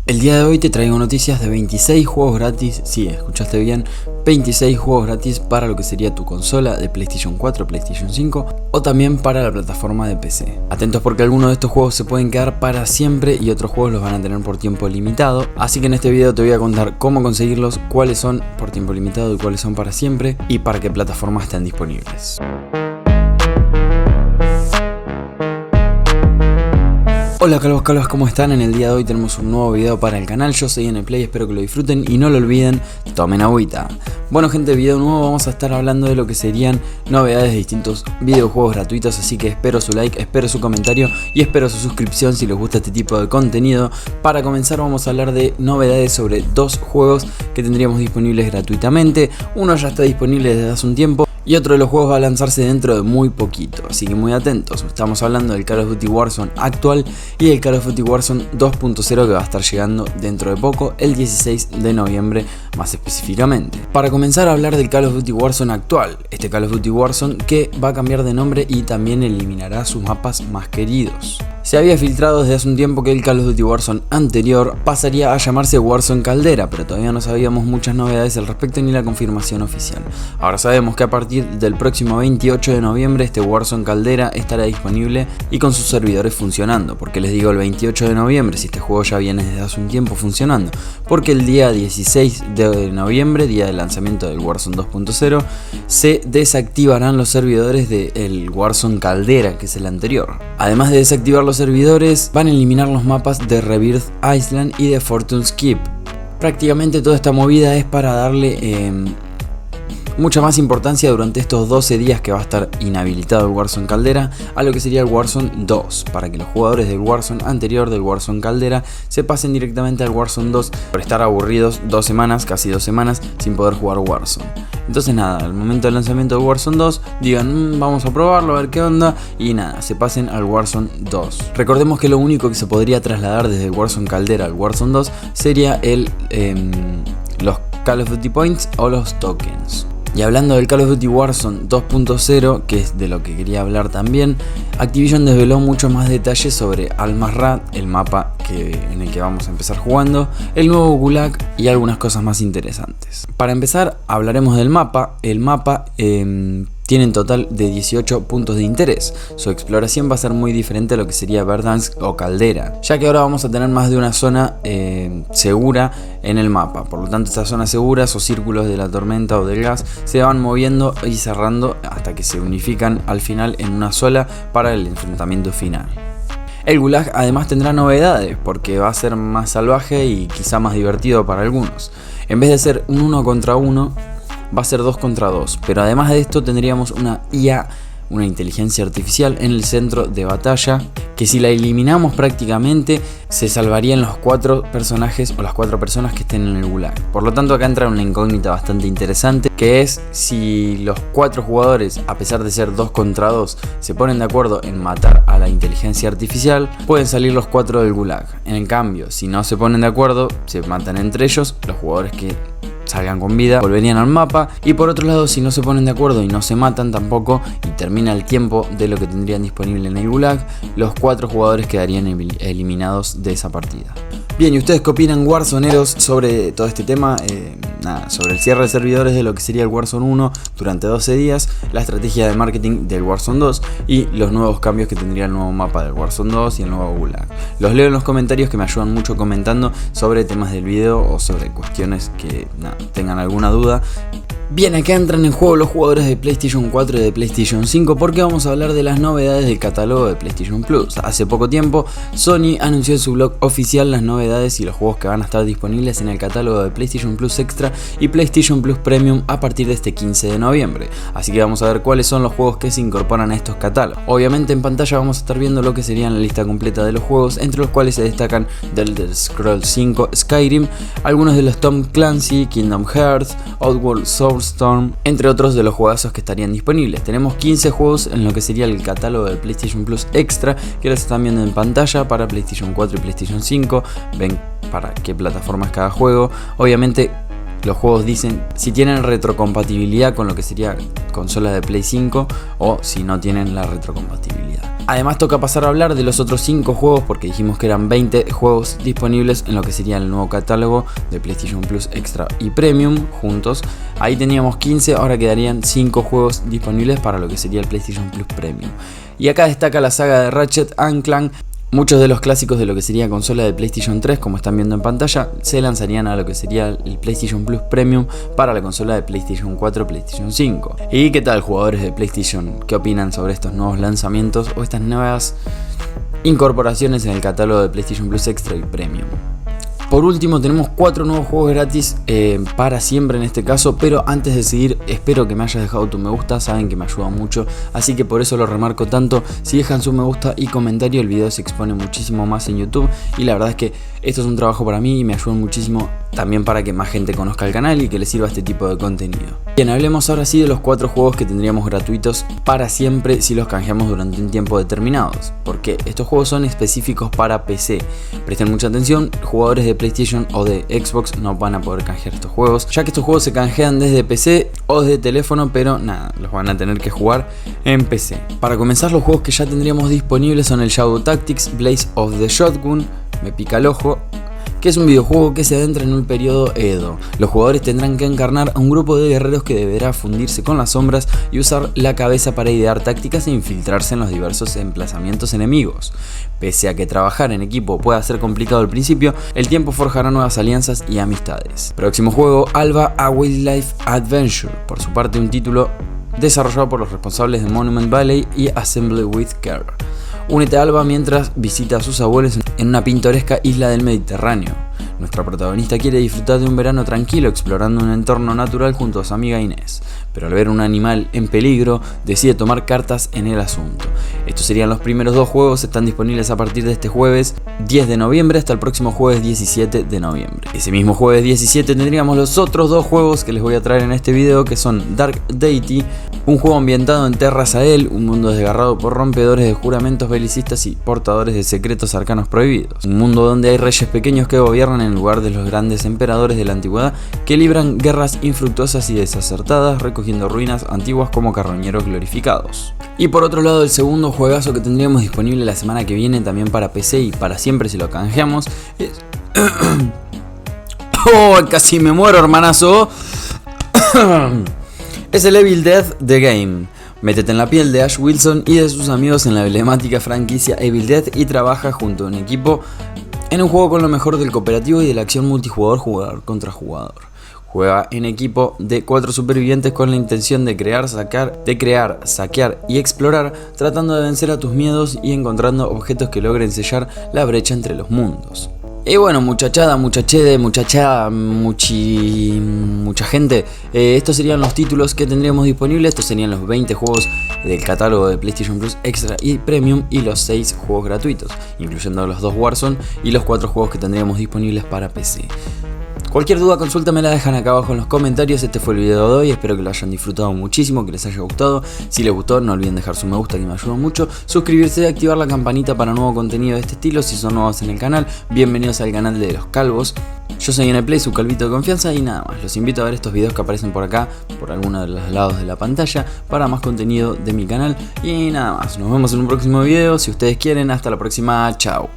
El día de hoy te traigo noticias de 26 juegos gratis, sí, escuchaste bien, 26 juegos gratis para lo que sería tu consola de PlayStation 4, PlayStation 5 o también para la plataforma de PC. Atentos porque algunos de estos juegos se pueden quedar para siempre y otros juegos los van a tener por tiempo limitado, así que en este video te voy a contar cómo conseguirlos, cuáles son por tiempo limitado y cuáles son para siempre y para qué plataformas están disponibles. Hola calvos, ¿cómo están? En el día de hoy tenemos un nuevo video para el canal, yo soy NPlay, espero que lo disfruten y no lo olviden, tomen agüita. Bueno gente, video nuevo, vamos a estar hablando de lo que serían novedades de distintos videojuegos gratuitos, así que espero su like, espero su comentario y espero su suscripción si les gusta este tipo de contenido. Para comenzar vamos a hablar de novedades sobre dos juegos que tendríamos disponibles gratuitamente. Uno ya está disponible desde hace un tiempo y otro de los juegos va a lanzarse dentro de muy poquito, así que muy atentos. Estamos hablando del Call of Duty Warzone actual y el Call of Duty Warzone 2.0 que va a estar llegando dentro de poco, el 16 de noviembre más específicamente. Para comenzar a hablar del Call of Duty Warzone actual, este Call of Duty Warzone que va a cambiar de nombre y también eliminará sus mapas más queridos. Se había filtrado desde hace un tiempo que el Call of Duty Warzone anterior pasaría a llamarse Warzone Caldera, pero todavía no sabíamos muchas novedades al respecto ni la confirmación oficial. Ahora sabemos que a partir del próximo 28 de noviembre este Warzone Caldera estará disponible y con sus servidores funcionando. ¿Por qué les digo el 28 de noviembre si este juego ya viene desde hace un tiempo funcionando? Porque el día 16 de noviembre, día del lanzamiento del Warzone 2.0, se desactivarán los servidores del Warzone Caldera, que es el anterior. Además de desactivar los servidores, van a eliminar los mapas de Rebirth Island y de Fortune's Keep. Prácticamente toda esta movida es para darle mucha más importancia durante estos 12 días que va a estar inhabilitado el Warzone Caldera a lo que sería el Warzone 2, para que los jugadores del Warzone anterior, del Warzone Caldera, se pasen directamente al Warzone 2 por estar aburridos casi 2 semanas sin poder jugar Warzone. Entonces nada, al momento del lanzamiento de Warzone 2 digan vamos a probarlo, a ver qué onda, y nada, se pasen al Warzone 2. Recordemos que lo único que se podría trasladar desde el Warzone Caldera al Warzone 2 sería los Call of Duty Points o los tokens. Y hablando del Call of Duty Warzone 2.0, que es de lo que quería hablar también, Activision desveló mucho más detalles sobre Al-Mazrah, el mapa en el que vamos a empezar jugando, el nuevo Gulag y algunas cosas más interesantes. Para empezar, hablaremos del mapa. El mapa tiene en total de 18 puntos de interés. Su exploración va a ser muy diferente a lo que sería Verdansk o Caldera, ya que ahora vamos a tener más de una zona segura en el mapa. Por lo tanto, estas zonas seguras o círculos de la tormenta o del gas se van moviendo y cerrando hasta que se unifican al final en una sola para el enfrentamiento final. El Gulag además tendrá novedades porque va a ser más salvaje y quizá más divertido para algunos. En vez de ser un 1 contra 1, va a ser 2 contra 2, pero además de esto tendríamos una IA, una inteligencia artificial en el centro de batalla, que si la eliminamos prácticamente se salvarían los 4 personajes o las 4 personas que estén en el Gulag. Por lo tanto acá entra una incógnita bastante interesante, que es si los 4 jugadores, a pesar de ser 2 contra 2, se ponen de acuerdo en matar a la inteligencia artificial, pueden salir los 4 del Gulag. En cambio, si no se ponen de acuerdo, se matan entre ellos, los jugadores que salgan con vida volverían al mapa, y por otro lado, si no se ponen de acuerdo y no se matan tampoco y termina el tiempo de lo que tendrían disponible en el Gulag, los 4 jugadores quedarían eliminados de esa partida. Bien, ¿y ustedes qué opinan, warzoneros, sobre todo este tema? Sobre el cierre de servidores de lo que sería el Warzone 1 durante 12 días, la estrategia de marketing del Warzone 2 y los nuevos cambios que tendría el nuevo mapa del Warzone 2 y el nuevo Gulag. Los leo en los comentarios, que me ayudan mucho comentando sobre temas del video o sobre cuestiones que tengan alguna duda. Bien, acá entran en juego los jugadores de PlayStation 4 y de PlayStation 5 porque vamos a hablar de las novedades del catálogo de PlayStation Plus. Hace poco tiempo Sony anunció en su blog oficial las novedades y los juegos que van a estar disponibles en el catálogo de PlayStation Plus Extra y PlayStation Plus Premium a partir de este 15 de noviembre. Así que vamos a ver cuáles son los juegos que se incorporan a estos catálogos. Obviamente en pantalla vamos a estar viendo lo que sería la lista completa de los juegos, entre los cuales se destacan The Elder Scrolls 5 Skyrim, algunos de los Tom Clancy, Kingdom Hearts, Outworld Soulstorm, entre otros de los juegazos que estarían disponibles. Tenemos 15 juegos en lo que sería el catálogo de PlayStation Plus Extra, que los están viendo en pantalla para PlayStation 4 y PlayStation 5. Ven para qué plataforma es cada juego. Obviamente los juegos dicen si tienen retrocompatibilidad con lo que sería consola de Play 5 o si no tienen la retrocompatibilidad. Además toca pasar a hablar de los otros 5 juegos porque dijimos que eran 20 juegos disponibles en lo que sería el nuevo catálogo de PlayStation Plus Extra y Premium juntos. Ahí teníamos 15, ahora quedarían 5 juegos disponibles para lo que sería el PlayStation Plus Premium. Y acá destaca la saga de Ratchet & Clank. Muchos de los clásicos de lo que sería consola de PlayStation 3, como están viendo en pantalla, se lanzarían a lo que sería el PlayStation Plus Premium para la consola de PlayStation 4, PlayStation 5. ¿Y qué tal, jugadores de PlayStation? ¿Qué opinan sobre estos nuevos lanzamientos o estas nuevas incorporaciones en el catálogo de PlayStation Plus Extra y Premium? Por último tenemos 4 nuevos juegos gratis para siempre en este caso, pero antes de seguir espero que me hayas dejado tu me gusta, saben que me ayuda mucho, así que por eso lo remarco tanto. Si dejan su me gusta y comentario el video se expone muchísimo más en YouTube y la verdad es que esto es un trabajo para mí y me ayuda muchísimo también para que más gente conozca el canal y que les sirva este tipo de contenido. Bien, hablemos ahora sí de los 4 juegos que tendríamos gratuitos para siempre si los canjeamos durante un tiempo determinado, porque estos juegos son específicos para PC. Presten mucha atención, jugadores de PlayStation o de Xbox no van a poder canjear estos juegos, ya que estos juegos se canjean desde PC o desde teléfono, pero nada, los van a tener que jugar en PC. Para comenzar, los juegos que ya tendríamos disponibles son el Shadow Tactics, Blaze of the Shotgun, me pica el ojo, que es un videojuego que se adentra en un periodo Edo. Los jugadores tendrán que encarnar a un grupo de guerreros que deberá fundirse con las sombras y usar la cabeza para idear tácticas e infiltrarse en los diversos emplazamientos enemigos. Pese a que trabajar en equipo pueda ser complicado al principio, el tiempo forjará nuevas alianzas y amistades. Próximo juego, Alba: A Wildlife Adventure, por su parte un título desarrollado por los responsables de Monument Valley y Assembly with Care. Únete a Alba mientras visita a sus abuelos en una pintoresca isla del Mediterráneo. Nuestra protagonista quiere disfrutar de un verano tranquilo explorando un entorno natural junto a su amiga Inés, pero al ver un animal en peligro decide tomar cartas en el asunto. Estos serían los primeros 2 juegos, están disponibles a partir de este jueves 10 de noviembre hasta el próximo jueves 17 de noviembre. Ese mismo jueves 17 tendríamos los otros 2 juegos que les voy a traer en este video, que son Dark Deity, un juego ambientado en Terra Sahel, un mundo desgarrado por rompedores de juramentos belicistas y portadores de secretos arcanos prohibidos. Un mundo donde hay reyes pequeños que gobiernan en lugar de los grandes emperadores de la antigüedad que libran guerras infructuosas y desacertadas, recogiendo ruinas antiguas como carroñeros glorificados. Y por otro lado, el segundo juegazo que tendríamos disponible la semana que viene también para PC y para siempre si lo canjeamos es... ¡Oh! Casi me muero, hermanazo. Es el Evil Dead The Game. Métete en la piel de Ash Wilson y de sus amigos en la emblemática franquicia Evil Dead y trabaja junto a un equipo en un juego con lo mejor del cooperativo y de la acción multijugador jugador contra jugador. Juega en equipo de 4 supervivientes con la intención de crear, saquear y explorar, tratando de vencer a tus miedos y encontrando objetos que logren sellar la brecha entre los mundos. Y bueno, mucha gente, estos serían los títulos que tendríamos disponibles. Estos serían los 20 juegos del catálogo de PlayStation Plus Extra y Premium y los 6 juegos gratuitos, incluyendo los 2 Warzone y los 4 juegos que tendríamos disponibles para PC. Cualquier duda, consulta me la dejan acá abajo en los comentarios. Este fue el video de hoy, espero que lo hayan disfrutado muchísimo, que les haya gustado. Si les gustó, no olviden dejar su me gusta, que me ayuda mucho. Suscribirse y activar la campanita para nuevo contenido de este estilo. Si son nuevos en el canal, bienvenidos al canal de los calvos. Yo soy NPlay, su calvito de confianza, y nada más. Los invito a ver estos videos que aparecen por acá, por alguno de los lados de la pantalla, para más contenido de mi canal. Y nada más, nos vemos en un próximo video. Si ustedes quieren, hasta la próxima, chao.